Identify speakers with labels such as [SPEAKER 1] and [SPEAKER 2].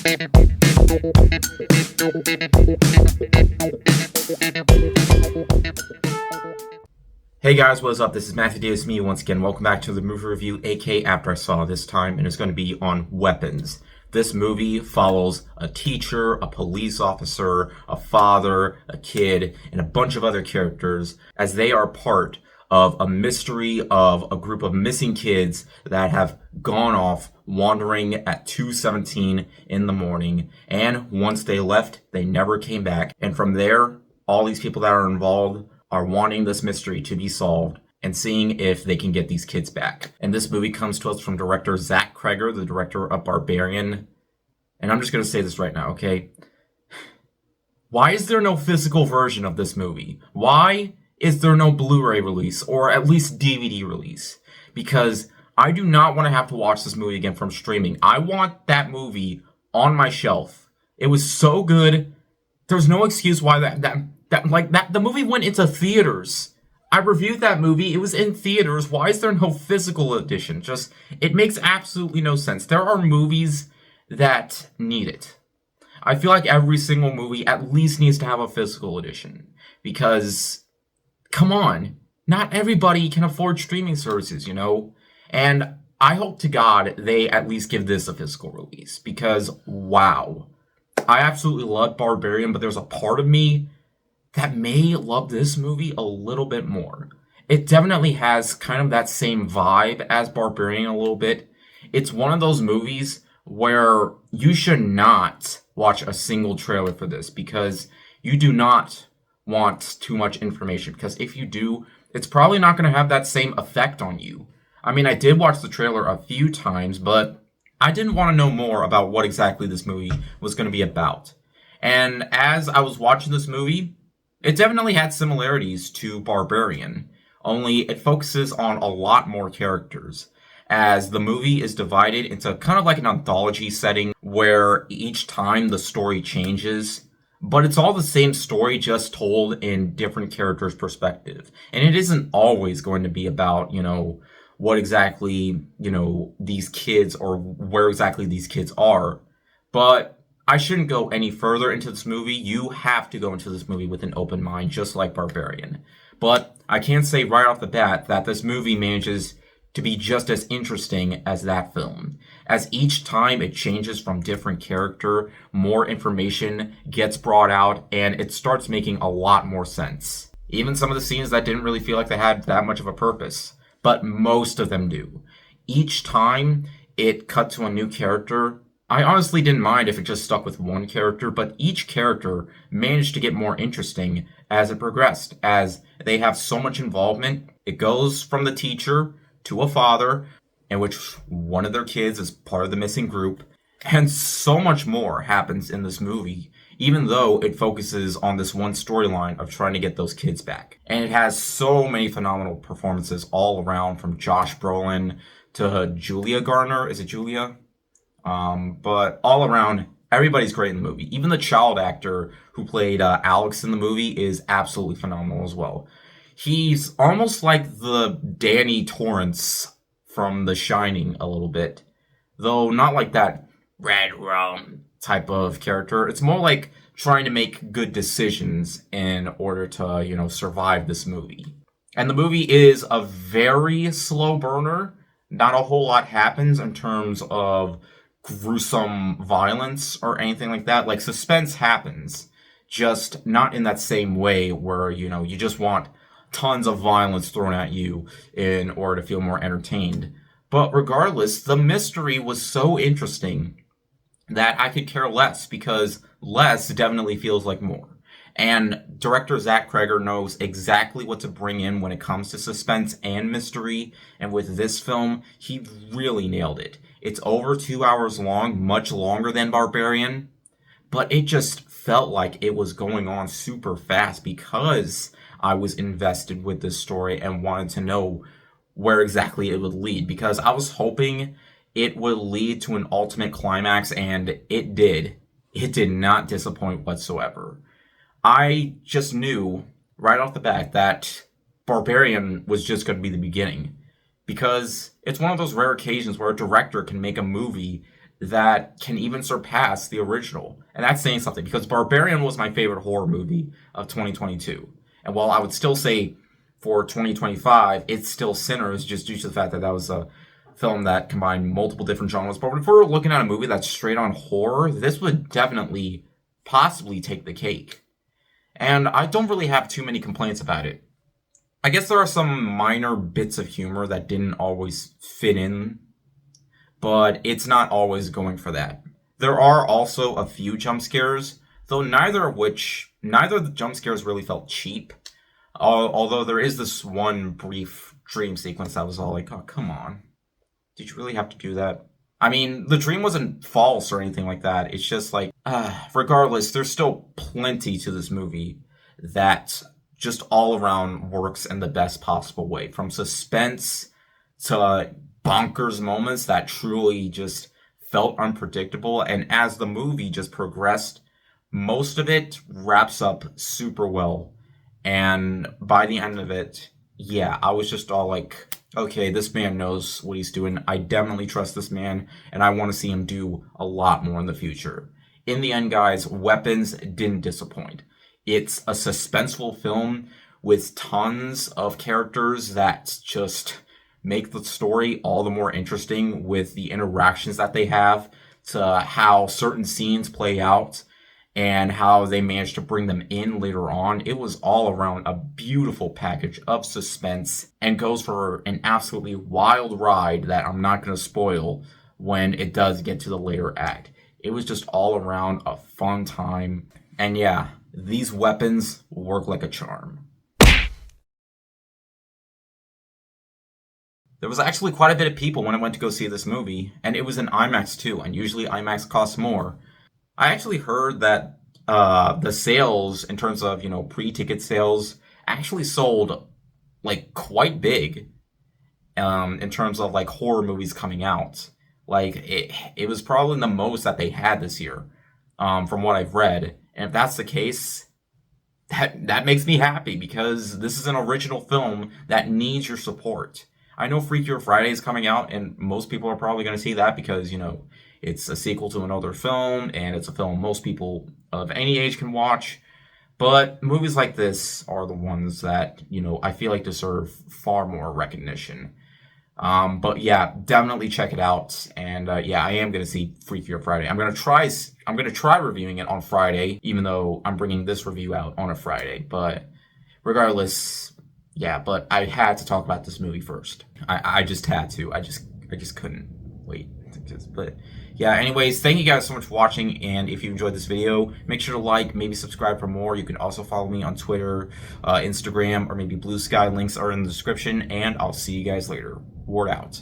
[SPEAKER 1] Hey guys, what is up? This is Matthew Davis, me once again. Welcome back to the movie review, aka After I Saw this time, and it's going to be on Weapons. This movie follows a teacher, a police officer, a father, a kid, and a bunch of other characters as they are part of a mystery of a group of missing kids that have gone off wandering at 2:17 in the morning, and once they left, they never came back. And from there, all these people that are involved are wanting this mystery to be solved and seeing if they can get these kids back. And this movie comes to us from director Zach Cregger, the director of Barbarian. And I'm just going to say this right now, okay? Why is there no physical version of this movie? Why is there no Blu-ray release or at least DVD release? Because I do not want to have to watch this movie again from streaming. I want that movie on my shelf. It was so good. There's no excuse why the movie went into theaters. I reviewed that movie. It was in theaters. Why is there no physical edition? It makes absolutely no sense. There are movies that need it. I feel like every single movie at least needs to have a physical edition. Because, come on, not everybody can afford streaming services, you know? And I hope to God they at least give this a physical release. Because, wow. I absolutely love Barbarian, but there's a part of me that may love this movie a little bit more. It definitely has kind of that same vibe as Barbarian a little bit. It's one of those movies where you should not watch a single trailer for this because you do not want too much information. Because if you do, it's probably not going to have that same effect on you. I mean, I did watch the trailer a few times, but I didn't want to know more about what exactly this movie was going to be about. And as I was watching this movie, it definitely had similarities to Barbarian, only it focuses on a lot more characters, as the movie is divided into kind of like an anthology setting where each time the story changes, but it's all the same story just told in different characters' perspective. And it isn't always going to be about, what exactly, these kids or where exactly these kids are, but I shouldn't go any further into this movie. You have to go into this movie with an open mind, just like Barbarian. But I can say right off the bat that this movie manages to be just as interesting as that film. As each time it changes from different character, more information gets brought out, and it starts making a lot more sense. Even some of the scenes that didn't really feel like they had that much of a purpose, but most of them do. Each time it cut to a new character, I honestly didn't mind if it just stuck with one character, but each character managed to get more interesting as it progressed, as they have so much involvement. It goes from the teacher to a father, in which one of their kids is part of the missing group, and so much more happens in this movie, even though it focuses on this one storyline of trying to get those kids back. And it has so many phenomenal performances all around, from Josh Brolin to Julia Garner. Is it Julia? But all around, everybody's great in the movie. Even the child actor who played Alex in the movie is absolutely phenomenal as well. He's almost like the Danny Torrance from The Shining a little bit. Though not like that red rum type of character. It's more like trying to make good decisions in order to, survive this movie. And the movie is a very slow burner. Not a whole lot happens in terms of gruesome violence or anything like that. Like, suspense happens, just not in that same way where, you just want tons of violence thrown at you in order to feel more entertained. But regardless, the mystery was so interesting that I could care less, because less definitely feels like more. And director Zach Cregger knows exactly what to bring in when it comes to suspense and mystery, and with this film, he really nailed it. It's over 2 hours long, much longer than Barbarian, but it just felt like it was going on super fast because I was invested with this story and wanted to know where exactly it would lead, because I was hoping it would lead to an ultimate climax, and it did. It did not disappoint whatsoever. I just knew right off the bat that Barbarian was just going to be the beginning, because it's one of those rare occasions where a director can make a movie that can even surpass the original. And that's saying something because Barbarian was my favorite horror movie of 2022. And while I would still say for 2025, it's still Sinners just due to the fact that that was a film that combined multiple different genres. But if we're looking at a movie that's straight on horror, this would definitely possibly take the cake. And I don't really have too many complaints about it. I guess there are some minor bits of humor that didn't always fit in, but it's not always going for that. There are also a few jump scares, though neither of the jump scares really felt cheap. Although there is this one brief dream sequence that was all like, oh, come on. Did you really have to do that? I mean, the dream wasn't false or anything like that. It's just like, regardless, there's still plenty to this movie that just all around works in the best possible way. From suspense to bonkers moments that truly just felt unpredictable. And as the movie just progressed, most of it wraps up super well. And by the end of it, yeah, I was just all like, okay, this man knows what he's doing. I definitely trust this man, and I want to see him do a lot more in the future. In the end, guys, Weapons didn't disappoint. It's a suspenseful film with tons of characters that just make the story all the more interesting with the interactions that they have, to how certain scenes play out, and how they managed to bring them in later on. It was all around a beautiful package of suspense and goes for an absolutely wild ride that I'm not going to spoil when it does get to the later act. It was just all around a fun time. And yeah, these weapons work like a charm. There was actually quite a bit of people when I went to go see this movie, and it was in IMAX too, and usually IMAX costs more. I actually heard that the sales, in terms of, pre-ticket sales, actually sold, like, quite big in terms of, like, horror movies coming out. Like, it was probably the most that they had this year, from what I've read. And if that's the case, that makes me happy, because this is an original film that needs your support. I know Freakier Friday is coming out, and most people are probably going to see that because, it's a sequel to another film, and it's a film most people of any age can watch. But movies like this are the ones that, I feel like deserve far more recognition. But yeah, definitely check it out. And yeah, I am going to see Freakier Friday. I'm going to try reviewing it on Friday, even though I'm bringing this review out on a Friday. But regardless, yeah, but I had to talk about this movie first. I just had to. I just couldn't wait. But yeah, anyways, thank you guys so much for watching, and if you enjoyed this video, make sure to like, maybe subscribe for more. You can also follow me on Twitter, Instagram, or maybe Blue Sky. Links are in the description, and I'll see you guys later. Word out.